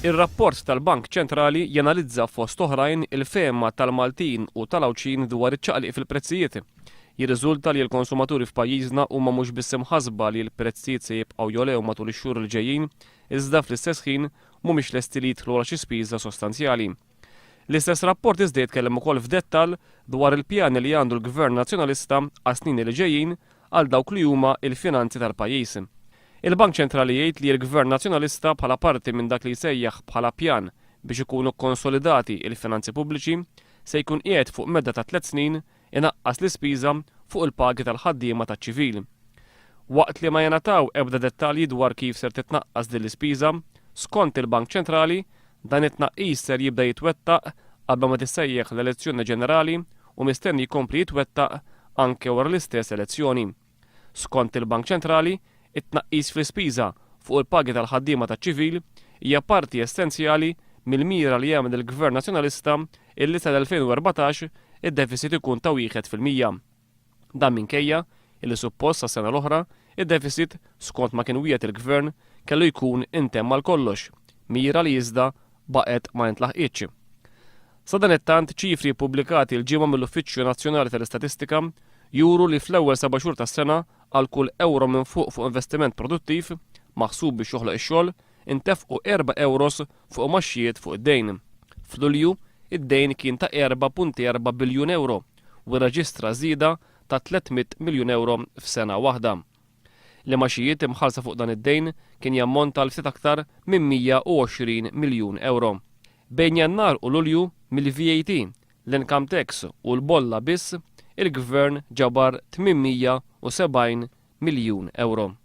Ir-rapport tal-Bank Ċentrali janalizza fost oħrajn il-fehma tal-Maltin u tal-Awċin dwar iċ-ċaqliq fil-prezzijiet. Jirriżulta li l-konsumaturi f'pajjiżna huma mhux biss imħassba li l-prezzijiet se jibqgħu jolew matul ix-xhur il ġejjin, iżda fl-istess ħin mhumiex lesti li jidħlu għal xi spiża sostanzjali. L-istess rapport iżda jitkellem ukoll f'dettall dwar il-pjani li għandu l-Gvern Nazzjonalista għas-snin li ġejjin għal dawk li huma l-finanzi tal-pajjiż. Il-Bank Ċentrali jgħid li l-Gvern Nazzjonalista bħala parti minn dak li jsejjaħ bħala pjan biex ikunu konsolidati il-finanzi pubbliċi se jkun qiegħed fuq medda ta' 3 snin inaqqas l-ispiża fuq il-pagi tal-ħaddiema taċ-ċivil. Waqt li ma jingħataw ebda dettalji dwar kif ser titnaqqas din l-ispiża, skont il-Bank Ċentrali dan it-tnaqqis ser jibda jitwettaq qabel ma tissejjaħ l-elezzjoni ġenerali u mistenni jkompli jitwettaq anke wara l-istess elezzjoni. Skont il-Bank Ċentrali, it-tnaqqis fl-ispiża fuq il-pagi tal-ħaddiema taċ-ċivil hija parti essenzjali mill-mira li jagħmel il-Gvern Nazzjonalista illi sal-2014 id-deficit ikun ta' 1%. Dan minkejja illi suppost sa sena l-oħra id-deficit skont ma kien wieħed il-Gvern kellu jkun intemm għal kollox, mira li iżda baqgħet ma ntlaħqitx. Sa dan it-tant ċifri ppubblikati l-ġimgħa mill-Uffiċċju Nazzjonali tal-Istatistika juru li fl-ewwel 7 xhur tas-sena għal kull euro minn fuq investiment produttiv maħsub biex joħloq ix-xogħol intefqu 4 euros fuq maxxijiet fuq id-dejn. F'Lulju id-dejn kien ta' 4.4 biljun euro u rreġistra żieda ta' 300 miljun euro f'sena waħda. L-maxxijiet imħallsa fuq dan id-dejn kien jammonta l ftit aktar minn 120 miljun euro. Bejn Jannar u Lulju mill-VAT, l-income tax u l-bolla biss il-Gvern ġabar 870 miljun euro.